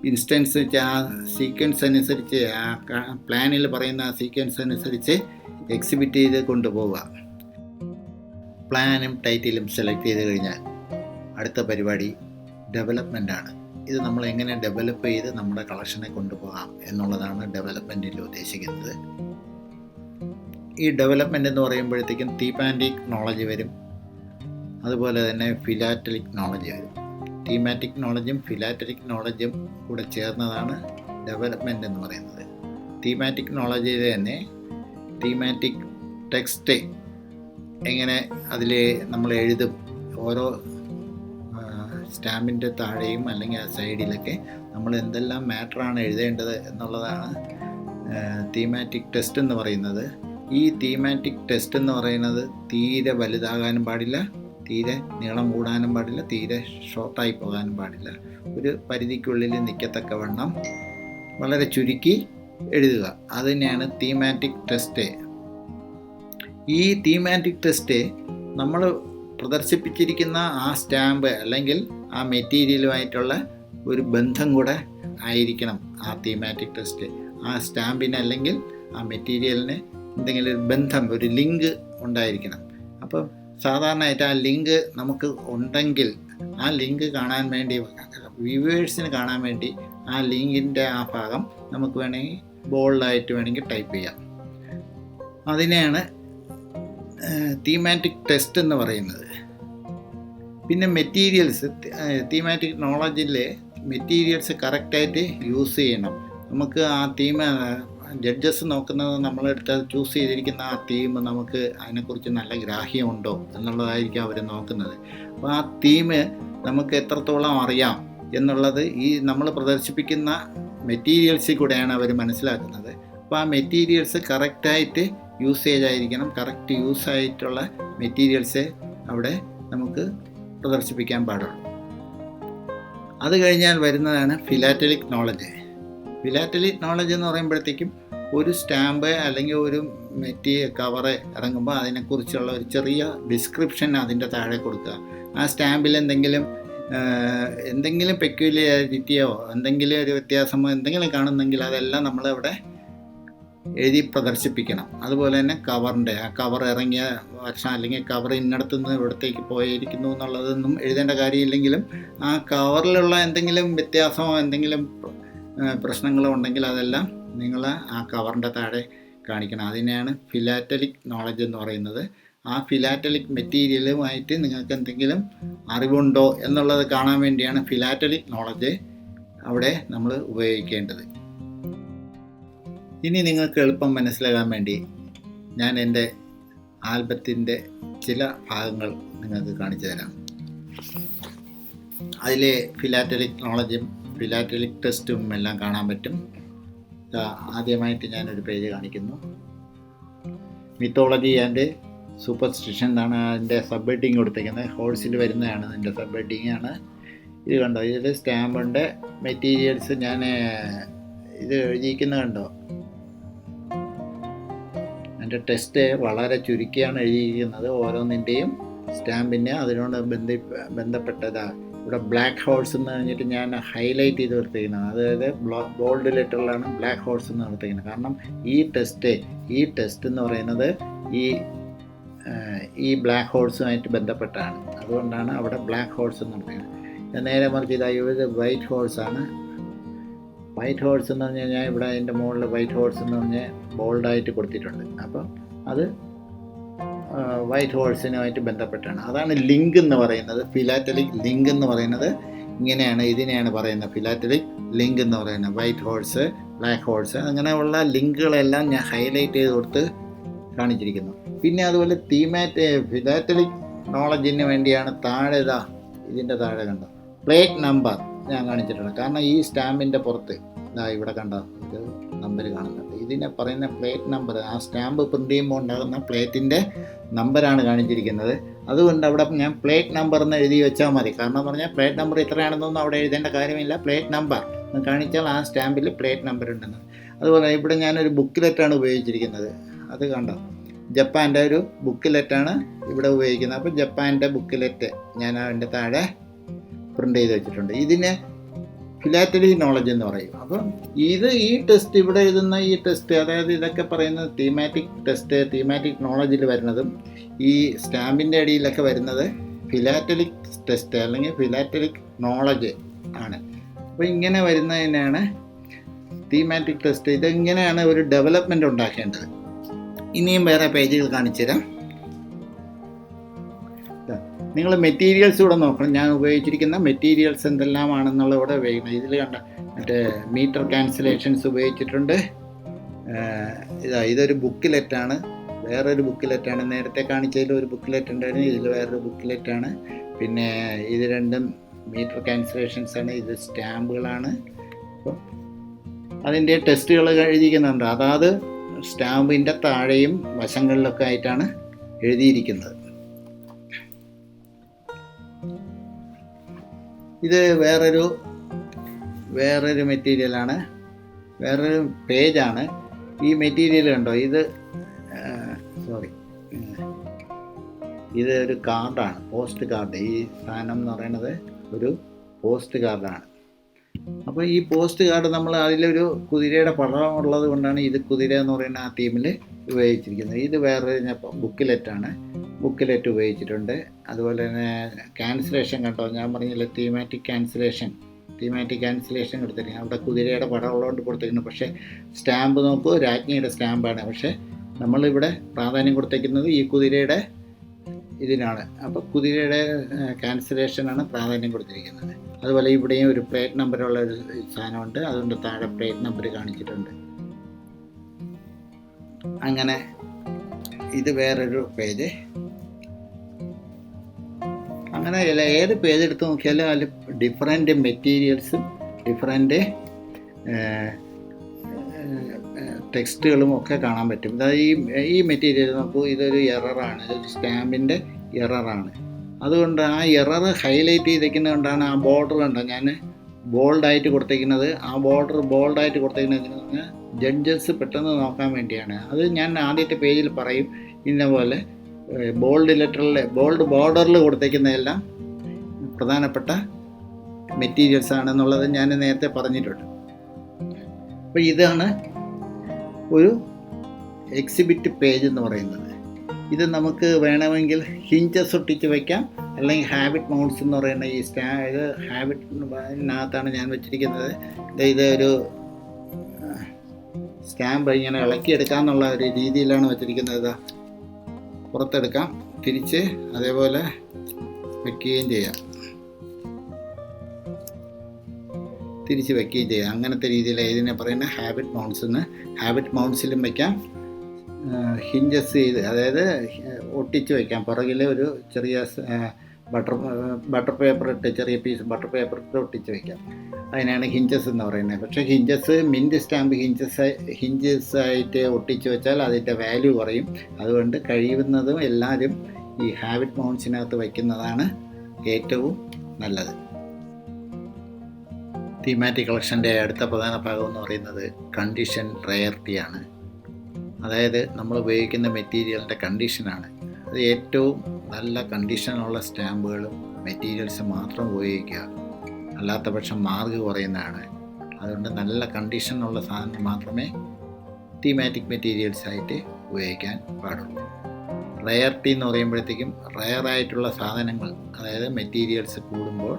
ഇൻസ്റ്റൻസ് ആ സീക്വൻസ് അനുസരിച്ച് ആ പ്ലാനിൽ പറയുന്ന ആ സീക്വൻസ് അനുസരിച്ച് എക്സിബിറ്റ് ചെയ്ത് കൊണ്ടുപോവുക. പ്ലാനും ടൈറ്റിലും സെലക്ട് ചെയ്ത് കഴിഞ്ഞാൽ അടുത്ത പരിപാടി ഡെവലപ്മെൻ്റാണ്. ഇത് നമ്മൾ എങ്ങനെ ഡെവലപ്പ് ചെയ്ത് നമ്മുടെ കളക്ഷനെ കൊണ്ടുപോകാം എന്നുള്ളതാണ് ഡെവലപ്മെൻറ്റിൽ ഉദ്ദേശിക്കുന്നത്. ഈ ഡെവലപ്മെൻ്റ് എന്ന് പറയുമ്പോഴത്തേക്കും തീമാറ്റിക് നോളജ് വരും, അതുപോലെ തന്നെ ഫിലാറ്റലിക് നോളജ് വരും. തീമാറ്റിക് നോളജും ഫിലാറ്റലിക് നോളജും കൂടെ ചേർന്നതാണ് ഡെവലപ്മെൻ്റ് എന്ന് പറയുന്നത്. തീമാറ്റിക് നോളജിൽ തന്നെ തീമാറ്റിക് ടെക്സ്റ്റ് എങ്ങനെ അതിൽ നമ്മൾ എഴുതും, ഓരോ സ്റ്റാമ്പിൻ്റെ താഴെയും അല്ലെങ്കിൽ ആ സൈഡിലൊക്കെ നമ്മൾ എന്തെല്ലാം മാറ്ററാണ് എഴുതേണ്ടത് എന്നുള്ളതാണ് തീമാറ്റിക് ടെസ്റ്റ് എന്ന് പറയുന്നത്. ഈ തീമാറ്റിക് ടെസ്റ്റ് എന്ന് പറയുന്നത് തീരെ വലുതാകാനും പാടില്ല, തീരെ നീളം കൂടാനും പാടില്ല, തീരെ ഷോർട്ടായി പോകാനും പാടില്ല. ഒരു പരിധിക്കുള്ളിൽ നിൽക്കത്തക്കവണ്ണം വളരെ ചുരുക്കി എഴുതുക. അതുതന്നെയാണ് തീമാറ്റിക് ടെസ്റ്റ്. ഈ തീമാറ്റിക് ടെസ്റ്റ് നമ്മൾ പ്രദർശിപ്പിച്ചിരിക്കുന്ന ആ സ്റ്റാമ്പ് അല്ലെങ്കിൽ ആ മെറ്റീരിയലുമായിട്ടുള്ള ഒരു ബന്ധം കൂടെ ആയിരിക്കണം ആ തീമാറ്റിക് ടെസ്റ്റ്. ആ സ്റ്റാമ്പിന് അല്ലെങ്കിൽ ആ മെറ്റീരിയലിന് എന്തെങ്കിലും ഒരു ബന്ധം, ഒരു ലിങ്ക് ഉണ്ടായിരിക്കണം. അപ്പം സാധാരണയായിട്ട് ആ ലിങ്ക് നമുക്ക് ഉണ്ടെങ്കിൽ ആ ലിങ്ക് കാണാൻ വേണ്ടി, വ്യൂവേഴ്സിന് കാണാൻ വേണ്ടി ആ ലിങ്കിൻ്റെ ആ ഭാഗം നമുക്ക് വേണമെങ്കിൽ ബോൾഡായിട്ട് വേണമെങ്കിൽ ടൈപ്പ് ചെയ്യാം. അതിനെയാണ് തീമാറ്റിക് ടെസ്റ്റ് എന്ന് പറയുന്നത്. പിന്നെ മെറ്റീരിയൽസ്, തീമാറ്റിക് നോളജിൽ മെറ്റീരിയൽസ് കറക്റ്റായിട്ട് യൂസ് ചെയ്യണം. നമുക്ക് ആ തീം ജഡ്ജസ് നോക്കുന്നത് നമ്മളെടുത്ത് ചൂസ് ചെയ്തിരിക്കുന്ന ആ തീം നമുക്ക് അതിനെക്കുറിച്ച് നല്ല ഗ്രാഹ്യമുണ്ടോ എന്നുള്ളതായിരിക്കും അവർ നോക്കുന്നത്. അപ്പോൾ ആ തീം നമുക്ക് എത്രത്തോളം അറിയാം എന്നുള്ളത് ഈ നമ്മൾ പ്രദർശിപ്പിക്കുന്ന മെറ്റീരിയൽസിൽ കൂടെയാണ് അവർ മനസ്സിലാക്കുന്നത്. അപ്പോൾ ആ മെറ്റീരിയൽസ് കറക്റ്റായിട്ട് യൂസേജ് ആയിരിക്കണം. കറക്റ്റ് യൂസ് ആയിട്ടുള്ള മെറ്റീരിയൽസ് അവിടെ നമുക്ക് പ്രദർശിപ്പിക്കാൻ പാടുള്ളൂ. അത് കഴിഞ്ഞാൽ വരുന്നതാണ് ഫിലാറ്റലിക് നോളജ്. ഫിലാറ്റലിക് നോളജ് എന്ന് പറയുമ്പോഴത്തേക്കും ഒരു സ്റ്റാമ്പ് അല്ലെങ്കിൽ ഒരു കവറ് ഇറങ്ങുമ്പോൾ അതിനെക്കുറിച്ചുള്ള ഒരു ചെറിയ ഡിസ്ക്രിപ്ഷൻ അതിൻ്റെ താഴെ കൊടുക്കുക. ആ സ്റ്റാമ്പിൽ എന്തെങ്കിലും പെക്യുലാരിറ്റിയോ എന്തെങ്കിലും ഒരു വ്യത്യാസമോ എന്തെങ്കിലും കാണുന്നെങ്കിൽ അതെല്ലാം നമ്മളവിടെ എഴുതി പ്രദർശിപ്പിക്കണം. അതുപോലെ തന്നെ ആ കവർ ഇറങ്ങിയ വർഷം അല്ലെങ്കിൽ കവർ ഇന്നടത്തുനിന്ന് ഇവിടത്തേക്ക് പോയിരിക്കുന്നു എന്നുള്ളതൊന്നും എഴുതേണ്ട കാര്യമില്ലെങ്കിലും ആ കവറിലുള്ള എന്തെങ്കിലും വ്യത്യാസമോ എന്തെങ്കിലും പ്രശ്നങ്ങളോ ഉണ്ടെങ്കിൽ അതെല്ലാം നിങ്ങൾ ആ കവറിൻ്റെ താഴെ കാണിക്കണം. അതിനെയാണ് ഫിലാറ്റലിക് നോളജ് എന്ന് പറയുന്നത്. ആ ഫിലാറ്റലിക് മെറ്റീരിയലുമായിട്ട് നിങ്ങൾക്ക് എന്തെങ്കിലും അറിവുണ്ടോ എന്നുള്ളത് കാണാൻ വേണ്ടിയാണ് ഫിലാറ്റലിക് നോളജ് അവിടെ നമ്മൾ ഉപയോഗിക്കേണ്ടത്. ഇനി നിങ്ങൾക്ക് എളുപ്പം മനസ്സിലാകാൻ വേണ്ടി ഞാൻ എൻ്റെ ആൽബത്തിൻ്റെ ചില ഭാഗങ്ങൾ നിങ്ങൾക്ക് കാണിച്ചു തരാം. അതിൽ ഫിലാറ്റലിക് നോളജും ഫിലാറ്റലിക് ടെസ്റ്റും എല്ലാം കാണാൻ പറ്റും. ആദ്യമായിട്ട് ഞാനൊരു പേജ് കാണിക്കുന്നു. മിത്തോളജി ആൻഡ് സൂപ്പർസ്റ്റിഷൻ എന്നാണ് അതിൻ്റെ സബ് ഹെഡിങ് കൊടുത്തിരിക്കുന്നത്. ഹോഴ്സിൽ വരുന്നതാണ് ഇതിൻ്റെ സബ് ഹെഡിങ് ആണ്. ഇത് കണ്ടോ, ഇതിൽ സ്റ്റാമ്പുണ്ട്, മെറ്റീരിയൽസ് ഞാൻ ഇത് എഴുതിയിരിക്കുന്നത് കണ്ടോ. എൻ്റെ ടെസ്റ്റ് വളരെ ചുരുക്കിയാണ് എഴുതിയിരിക്കുന്നത്. ഓരോന്നിൻ്റെയും സ്റ്റാമ്പിന് അതിനോട് ബന്ധപ്പെട്ടതാണ്. ഇവിടെ ബ്ലാക്ക് ഹോഴ്സ് എന്ന് കഴിഞ്ഞിട്ട് ഞാൻ ഹൈലൈറ്റ് ചെയ്ത് കൊടുത്തിരിക്കുന്നത്, അതായത് ബോൾഡ് ലെറ്ററിലാണ് ബ്ലാക്ക് ഹോഴ്സ് എന്ന് കൊടുത്തിരിക്കുന്നത്. കാരണം ഈ ടെസ്റ്റ് എന്ന് പറയുന്നത് ഈ ബ്ലാക്ക് ഹോഴ്സുമായിട്ട് ബന്ധപ്പെട്ടാണ്. അതുകൊണ്ടാണ് അവിടെ ബ്ലാക്ക് ഹോഴ്സ് എന്ന് പറയുന്നത്. നേരെ മറിച്ച് ഇത് വൈറ്റ് ഹോഴ്സാണ്. വൈറ്റ് ഹോഴ്സ് എന്ന് പറഞ്ഞു കഴിഞ്ഞാൽ ഇവിടെ അതിൻ്റെ മുകളിൽ വൈറ്റ് ഹോഴ്സ് എന്ന് പറഞ്ഞാൽ ബോൾഡായിട്ട് കൊടുത്തിട്ടുണ്ട്. അപ്പം അത് വൈറ്റ് ഹോഴ്സിനുമായിട്ട് ബന്ധപ്പെട്ടാണ്. അതാണ് ലിങ്ക് എന്ന് പറയുന്നത്. ഫിലാറ്റലിക് ലിങ്ക് എന്ന് പറയുന്നത് ഇങ്ങനെയാണ്, ഇതിനെയാണ് പറയുന്നത് ഫിലാറ്റലിക് ലിങ്ക് എന്ന് പറയുന്നത്. വൈറ്റ് ഹോഴ്സ്, ബ്ലാക്ക് ഹോഴ്സ്, അങ്ങനെയുള്ള ലിങ്കുകളെല്ലാം ഞാൻ ഹൈലൈറ്റ് ചെയ്ത് കൊടുത്ത് കാണിച്ചിരിക്കുന്നു. പിന്നെ അതുപോലെ ഫിലാറ്റലിക് നോളജിന് വേണ്ടിയാണ് താഴെ ഇതിൻ്റെ താഴെ കണ്ടോ പ്ലേറ്റ് നമ്പർ ഞാൻ കാണിച്ചിട്ടുണ്ട്. കാരണം ഈ സ്റ്റാമ്പിൻ്റെ പുറത്ത് ഇവിടെ കണ്ടോ ഒരു നമ്പർ കാണുന്നുണ്ട്. ഇതിനെ പറയുന്ന പ്ലേറ്റ് നമ്പർ, ആ സ്റ്റാമ്പ് പ്രിൻ്റ് ചെയ്യുമ്പോൾ ഉണ്ടാകുന്ന പ്ലേറ്റിൻ്റെ നമ്പറാണ് കാണിച്ചിരിക്കുന്നത്. അതുകൊണ്ട് അവിടെ ഞാൻ പ്ലേറ്റ് നമ്പർ എന്ന് എഴുതി വെച്ചാൽ മതി. കാരണം എന്ന് പറഞ്ഞാൽ പ്ലേറ്റ് നമ്പർ ഇത്രയാണെന്നൊന്നും അവിടെ എഴുതേണ്ട കാര്യമില്ല. പ്ലേറ്റ് നമ്പർ കാണിച്ചാൽ ആ സ്റ്റാമ്പിൽ പ്ലേറ്റ് നമ്പർ ഉണ്ടെന്ന്. അതുപോലെ ഇവിടെ ഞാനൊരു ബുക്കിലെറ്റാണ് ഉപയോഗിച്ചിരിക്കുന്നത്. അത് കണ്ടോ, ജപ്പാൻ്റെ ഒരു ബുക്കിലെറ്റാണ് ഇവിടെ ഉപയോഗിക്കുന്നത്. അപ്പോൾ ജപ്പാൻ്റെ ബുക്കിലെറ്റ് ഞാൻ അതിൻ്റെ താഴെ പ്രിൻ്റ് ചെയ്ത് വെച്ചിട്ടുണ്ട്. ഇതിന് ഫിലാറ്റലിക് നോളജ് എന്ന് പറയും. അപ്പം ഈ ടെസ്റ്റ് ഇവിടെ എഴുതുന്ന ഈ ടെസ്റ്റ്, അതായത് ഇതൊക്കെ പറയുന്നത് തീമാറ്റിക് ടെസ്റ്റ്, തീമാറ്റിക് നോളജിൽ വരുന്നതും ഈ സ്റ്റാമ്പിൻ്റെ അടിയിലൊക്കെ വരുന്നത് ഫിലാറ്റലിക് ടെസ്റ്റ് അല്ലെങ്കിൽ ഫിലാറ്റലിക് നോളജ് ആണ്. അപ്പോൾ ഇങ്ങനെ വരുന്നതിനാണ് തീമാറ്റിക് ടെസ്റ്റ്. ഇതെങ്ങനെയാണ് ഒരു ഡെവലപ്മെൻറ്റ് ഉണ്ടാക്കേണ്ടത്. ഇനിയും വേറെ പേജുകൾ കാണിച്ചു തരാം. നിങ്ങൾ മെറ്റീരിയൽസ് ഇവിടെ നോക്കണം. ഞാൻ ഉപയോഗിച്ചിരിക്കുന്ന മെറ്റീരിയൽസ് എന്തെല്ലാമാണെന്നുള്ള ഇവിടെ ഉപയോഗിക്കുന്നത്. ഇതിൽ കണ്ട മറ്റേ മീറ്റർ ക്യാൻസലേഷൻസ് ഉപയോഗിച്ചിട്ടുണ്ട്. ഇതൊരു ബുക്കിലെറ്റാണ്, വേറൊരു ബുക്കിലെറ്റാണ്. നേരത്തെ കാണിച്ചതിൽ ഒരു ബുക്കിലെറ്റ് ഉണ്ടായിരുന്നു, ഇതിൽ വേറൊരു ബുക്കിലെറ്റാണ്. പിന്നെ ഇത് രണ്ടും മീറ്റർ ക്യാൻസലേഷൻസ് ആണ്. ഇത് സ്റ്റാമ്പുകളാണ്. അപ്പം അതിൻ്റെ ടെസ്റ്റുകൾ എഴുതിക്കുന്നുണ്ട്. അതായത് സ്റ്റാമ്പിൻ്റെ താഴെയും വശങ്ങളിലൊക്കെ ആയിട്ടാണ് എഴുതിയിരിക്കുന്നത്. ഇത് വേറൊരു മെറ്റീരിയലാണ്, വേറൊരു പേജാണ്. ഈ മെറ്റീരിയൽ കണ്ടോ, ഇത് ഒരു കാർഡാണ്, പോസ്റ്റ് കാർഡ്. ഈ സാധനം എന്ന് പറയുന്നത് ഒരു പോസ്റ്റ് കാർഡാണ്. അപ്പോൾ ഈ പോസ്റ്റ് കാർഡ് നമ്മൾ അതിലൊരു കുതിരയുടെ പടം ഉള്ളത് കൊണ്ടാണ് ഇത് കുതിര എന്ന് പറയുന്ന ആ തീമിൽ ഉപയോഗിച്ചിരിക്കുന്നത്. ഇത് വേറൊരു ബുക്കിലെറ്റാണ്, ബുക്കിലെറ്റ് ഉപയോഗിച്ചിട്ടുണ്ട്. അതുപോലെ തന്നെ ക്യാൻസലേഷൻ കണ്ടോ, ഞാൻ പറഞ്ഞില്ല തീമാറ്റിക് ക്യാൻസലേഷൻ കൊടുത്തിരിക്കുന്നത്. അവിടെ കുതിരയുടെ പടം ഉള്ളതുകൊണ്ട് കൊടുത്തിരിക്കുന്നു. പക്ഷേ സ്റ്റാമ്പ് നോക്കൂ, രാജ്ഞിയുടെ സ്റ്റാമ്പാണ്. പക്ഷേ നമ്മളിവിടെ പ്രാധാന്യം കൊടുത്തിരിക്കുന്നത് ഈ കുതിരയുടെ ഇതിനാണ്. അപ്പോൾ കുതിരയുടെ ക്യാൻസലേഷനാണ് പ്രാധാന്യം കൊടുത്തിരിക്കുന്നത്. അതുപോലെ ഇവിടെയും ഒരു പ്ലേറ്റ് നമ്പറുള്ള ഒരു സാധനമുണ്ട്, അതുകൊണ്ട് താഴെ പ്ലേറ്റ് നമ്പർ കാണിച്ചിട്ടുണ്ട്. അങ്ങനെ ഇത് വേറൊരു പേജ്. അങ്ങനെ ഏത് പേജ് എടുത്ത് നോക്കിയാലും അതിൽ ഡിഫറെൻറ്റ് മെറ്റീരിയൽസും ഡിഫറെൻറ്റ് ടെക്സ്റ്റുകളും ഒക്കെ കാണാൻ പറ്റും. അതായത് ഈ മെറ്റീരിയൽ നോക്കൂ, ഇതൊരു എററാണ്, ഇതൊരു സ്റ്റാമ്പിൻ്റെ എററാണ്. അതുകൊണ്ട് ആ എറർ ഹൈലൈറ്റ് ചെയ്തിരിക്കുന്നത് കൊണ്ടാണ് ആ ബോർഡർ കണ്ടോ ഞാൻ ബോൾഡായിട്ട് കൊടുത്തിരിക്കുന്നത്. ആ ബോർഡർ ബോൾഡായിട്ട് കൊടുത്തിരിക്കുന്നതെന്ന് പറഞ്ഞാൽ ജഡ്ജസ് പെട്ടെന്ന് നോക്കാൻ വേണ്ടിയാണ്. അത് ഞാൻ ആദ്യത്തെ പേജിൽ പറയും. ഇന്ന പോലെ ബോൾഡ് ബോർഡറിൽ കൊടുത്തേക്കുന്നതെല്ലാം പ്രധാനപ്പെട്ട മെറ്റീരിയൽസ് ആണെന്നുള്ളത് ഞാൻ നേരത്തെ പറഞ്ഞിട്ടുണ്ട്. അപ്പോൾ ഇതാണ് ഒരു എക്സിബിറ്റ് പേജ് എന്ന് പറയുന്നത്. ഇത് നമുക്ക് വേണമെങ്കിൽ ഹിഞ്ചസ് ഒട്ടിച്ച് വയ്ക്കാം, അല്ലെങ്കിൽ ഹാബിറ്റ് മൗണ്ട്സ് എന്ന് പറയുന്ന ഇത് ഹാബിറ്റിനകത്താണ് ഞാൻ വെച്ചിരിക്കുന്നത്. ഇതൊരു സ്റ്റാമ്പ് ഇങ്ങനെ ഇളക്കിയെടുക്കാമെന്നുള്ള ഒരു രീതിയിലാണ് വെച്ചിരിക്കുന്നത്. പുറത്തെടുക്കാം, തിരിച്ച് അതേപോലെ വയ്ക്കുകയും ചെയ്യാം, തിരിച്ച് വയ്ക്കുകയും ചെയ്യാം. അങ്ങനത്തെ രീതിയിൽ ഇതിനെ പറയുന്ന ഹാബിറ്റ് മൗണ്ട്സ് എന്ന്. ഹാബിറ്റ് മൗണ്ട്സിലും വയ്ക്കാം, ഹിഞ്ചസ് ചെയ്ത്, അതായത് ഒട്ടിച്ച് വയ്ക്കാം. പുറകിൽ ഒരു ചെറിയ ബട്ടർ പേപ്പർ ഇട്ട്, ചെറിയ പീസ് ബട്ടർ പേപ്പർ ഇട്ട് ഒട്ടിച്ച് വയ്ക്കാം. അതിനാണ് ഹിഞ്ചസ് എന്ന് പറയുന്നത്. പക്ഷേ ഹിഞ്ചസ്, മിൻറ്റ് സ്റ്റാമ്പ് ഹിഞ്ചസ് ആയിട്ട് ഒട്ടിച്ച് വെച്ചാൽ അതിൻ്റെ വാല്യൂ കുറയും. അതുകൊണ്ട് കഴിയുന്നതും എല്ലാവരും ഈ ഹാബിറ്റ് മൗണ്ട്സിനകത്ത് വയ്ക്കുന്നതാണ് ഏറ്റവും നല്ലത്. തീമാറ്റിക് കളക്ഷൻ്റെ അടുത്ത പ്രധാന ഭാഗം എന്ന് പറയുന്നത് കണ്ടീഷൻ റെയറിറ്റിയാണ്. അതായത് നമ്മൾ ഉപയോഗിക്കുന്ന മെറ്റീരിയലിൻ്റെ കണ്ടീഷനാണ്. അത് ഏറ്റവും നല്ല കണ്ടീഷനുള്ള സ്റ്റാമ്പുകളും മെറ്റീരിയൽസ് മാത്രം ഉപയോഗിക്കുക, അല്ലാത്ത പക്ഷം മാർക്ക് കുറയുന്നതാണ്. അതുകൊണ്ട് നല്ല കണ്ടീഷനുള്ള സാധനം മാത്രമേ തീമാറ്റിക് മെറ്റീരിയൽസ് ആയിട്ട് ഉപയോഗിക്കാൻ പാടുള്ളൂ. റെയറിറ്റി എന്ന് പറയുമ്പോഴത്തേക്കും റെയറായിട്ടുള്ള സാധനങ്ങൾ, അതായത് മെറ്റീരിയൽസ് കൂടുമ്പോൾ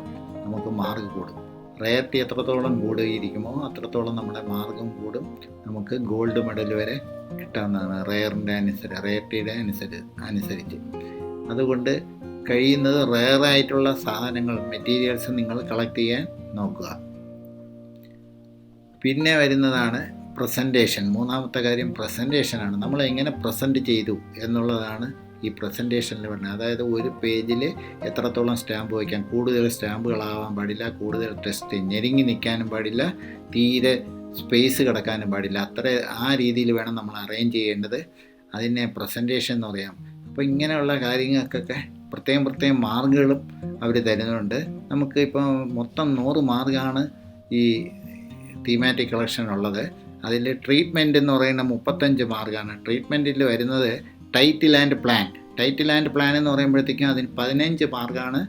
നമുക്ക് മാർക്ക് കൂടും. റെയറിറ്റി എത്രത്തോളം കൂടുകയിരിക്കുമോ അത്രത്തോളം നമ്മുടെ മാർക്കും കൂടും. നമുക്ക് ഗോൾഡ് മെഡൽ വരെ കിട്ടാവുന്നതാണ് റെയറിറ്റിയുടെ അനുസരിച്ച്. അതുകൊണ്ട് കഴിയുന്നത് റെയറായിട്ടുള്ള സാധനങ്ങൾ, മെറ്റീരിയൽസ് നിങ്ങൾ കളക്ട് ചെയ്യാൻ നോക്കുക. പിന്നെ വരുന്നതാണ് പ്രസൻറ്റേഷൻ. മൂന്നാമത്തെ കാര്യം പ്രസൻറ്റേഷനാണ്. നമ്മൾ എങ്ങനെ പ്രസൻറ്റ് ചെയ്തു എന്നുള്ളതാണ് ഈ പ്രസൻറ്റേഷനിൽ വരുന്നത്. അതായത് ഒരു പേജിൽ എത്രത്തോളം സ്റ്റാമ്പ് വയ്ക്കാം, കൂടുതൽ സ്റ്റാമ്പുകളാവാൻ പാടില്ല, കൂടുതൽ ടെക്സ്റ്റ് ഞെരുങ്ങി നിൽക്കാനും പാടില്ല, തീരെ സ്പേസ് കിടക്കാനും പാടില്ല. ആ രീതിയിൽ വേണം നമ്മൾ അറേഞ്ച് ചെയ്യേണ്ടത്. അതിനെ പ്രസൻറ്റേഷൻ എന്ന് പറയാം. അപ്പോൾ ഇങ്ങനെയുള്ള കാര്യങ്ങൾക്കൊക്കെ പ്രത്യേകം മാർക്കുകളും അവർ തരുന്നുണ്ട്. നമുക്ക് ഇപ്പോൾ മൊത്തം 100 മാർക്കാണ് ഈ തീമാറ്റിക് കളക്ഷൻ ഉള്ളത്. അതിൽ ട്രീറ്റ്മെൻറ്റ് എന്ന് പറയുന്ന 35 മാർക്കാണ്. ട്രീറ്റ്മെൻറ്റിൽ വരുന്നത് ടൈറ്റിൽ ആൻഡ് പ്ലാൻ എന്ന് പറയുമ്പോഴത്തേക്കും അതിന് 15 മാർക്കാണ്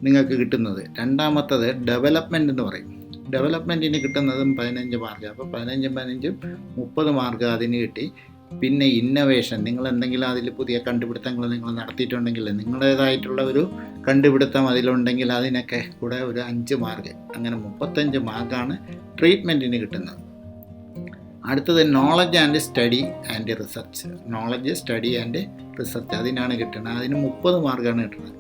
നിങ്ങൾക്ക് കിട്ടുന്നത്. രണ്ടാമത്തത് ഡെവലപ്മെൻറ്റ് എന്ന് പറയും. ഡെവലപ്മെൻറ്റിന് കിട്ടുന്നതും 15 മാർക്ക്. അപ്പോൾ 15 30 മാർക്ക് അതിന് കിട്ടി. പിന്നെ ഇന്നൊവേഷൻ, നിങ്ങൾ എന്തെങ്കിലും അതിൽ പുതിയ കണ്ടുപിടുത്തങ്ങൾ നിങ്ങൾ നടത്തിയിട്ടുണ്ടെങ്കിൽ, നിങ്ങളുടേതായിട്ടുള്ള ഒരു കണ്ടുപിടുത്തം അതിലുണ്ടെങ്കിൽ അതിനൊക്കെ കൂടെ ഒരു 5 മാർക്ക്. അങ്ങനെ 35 മാർക്കാണ് ട്രീറ്റ്മെൻറ്റിന് കിട്ടുന്നത്. അടുത്തത് നോളജ് സ്റ്റഡി ആൻഡ് റിസർച്ച് അതിനാണ് കിട്ടുന്നത്. അതിന് 30 മാർക്കാണ് കിട്ടുന്നത്.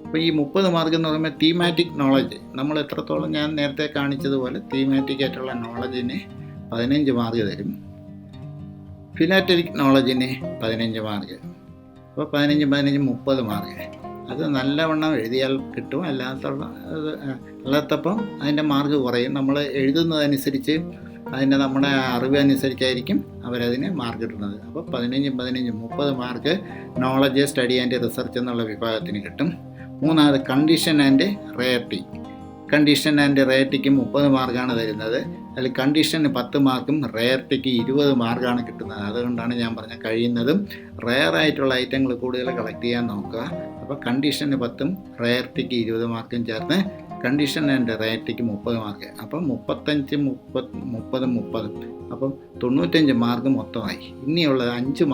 അപ്പോൾ ഈ 30 മാർക്ക് എന്ന് പറയുമ്പോൾ തീമാറ്റിക് നോളജ്, നമ്മൾ എത്രത്തോളം ഞാൻ നേരത്തെ കാണിച്ചതുപോലെ തീമാറ്റിക് ആയിട്ടുള്ള നോളജിന് 15 മാർക്ക് തരും. ഫിലാറ്റലിക് നോളജിന് 15 മാർക്ക്. അപ്പോൾ 15 30 മാർക്ക്. അത് നല്ലവണ്ണം എഴുതിയാൽ കിട്ടും, അല്ലാത്തപ്പം അതിൻ്റെ മാർക്ക് കുറയും. നമ്മൾ എഴുതുന്നതനുസരിച്ച് നമ്മുടെ അറിവ് അനുസരിച്ചായിരിക്കും അവരതിന് മാർക്ക് കിട്ടുന്നത്. അപ്പോൾ 15 30 mark knowledge, study and research എന്നുള്ള വിഭാഗത്തിന് കിട്ടും. മൂന്നാമത് കണ്ടീഷൻ ആൻഡ് റെയറിറ്റിക്ക് 30 മാർക്കാണ് തരുന്നത്. അതിൽ കണ്ടീഷന് 10 മാർക്കും റെയറിറ്റിക്ക് 20 മാർക്കാണ് കിട്ടുന്നത്. അതുകൊണ്ടാണ് ഞാൻ പറഞ്ഞ കഴിയുന്നതും റെയറായിട്ടുള്ള ഐറ്റങ്ങൾ കൂടുതൽ കളക്ട് ചെയ്യാൻ നോക്കുക. അപ്പോൾ കണ്ടീഷന് 10ഉം റെയറിറ്റിക്ക് 20 മാർക്കും ചേർന്ന് കണ്ടീഷൻ ആൻഡ് റെയറിറ്റിക്ക് 30 മാർക്ക്. അപ്പം 35 30 അപ്പം 95 മാർക്ക് മൊത്തമായി. ഇനിയുള്ളത് 5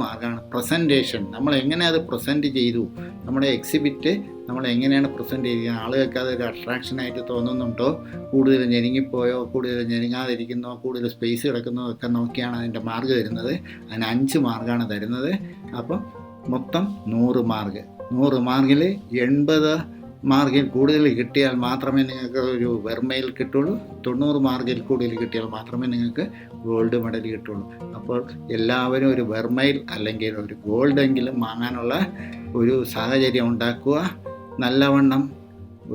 മാർക്കാണ് പ്രസൻറ്റേഷൻ. നമ്മൾ എങ്ങനെ അത് പ്രസൻറ്റ് ചെയ്തു, നമ്മുടെ എക്സിബിറ്റ് നമ്മൾ എങ്ങനെയാണ് പ്രസൻറ്റ് ചെയ്യുക, ആളുകൾക്ക് അതൊരു അട്രാക്ഷനായിട്ട് തോന്നുന്നുണ്ടോ, കൂടുതൽ ഞെരുങ്ങിപ്പോയോ, കൂടുതൽ ഞെരുങ്ങാതിരിക്കുന്നോ, കൂടുതൽ സ്പേസ് കിടക്കുന്നോ ഒക്കെ നോക്കിയാണ് അതിൻ്റെ മാർക്ക് തരുന്നത്. അതിന് 5 മാർക്കാണ് തരുന്നത്. അപ്പം മൊത്തം 100 മാർക്ക്. 100 മാർക്കിൽ 80 മാർക്കിൽ കൂടുതൽ കിട്ടിയാൽ മാത്രമേ നിങ്ങൾക്ക് ഒരു വെർമയിൽ കിട്ടുള്ളൂ. 90 മാർക്കിൽ കൂടുതൽ കിട്ടിയാൽ മാത്രമേ നിങ്ങൾക്ക് ഗോൾഡ് മെഡൽ കിട്ടുള്ളൂ. അപ്പോൾ എല്ലാവരും ഒരു വെർമയിൽ അല്ലെങ്കിൽ ഒരു ഗോൾഡെങ്കിലും വാങ്ങാനുള്ള ഒരു സാഹചര്യം ഉണ്ടാക്കുക. നല്ലവണ്ണം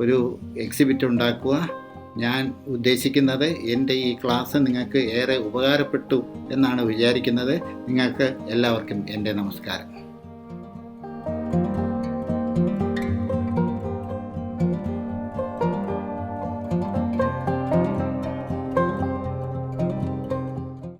ഒരു എക്സിബിറ്റ് ഉണ്ടാക്കുക. ഞാൻ ഉദ്ദേശിക്കുന്നത് എൻ്റെ ഈ ക്ലാസ് നിങ്ങൾക്ക് ഏറെ ഉപകാരപ്പെട്ടു എന്നാണ് വിചാരിക്കുന്നത്. നിങ്ങൾക്ക് എല്ലാവർക്കും എൻ്റെ നമസ്കാരം.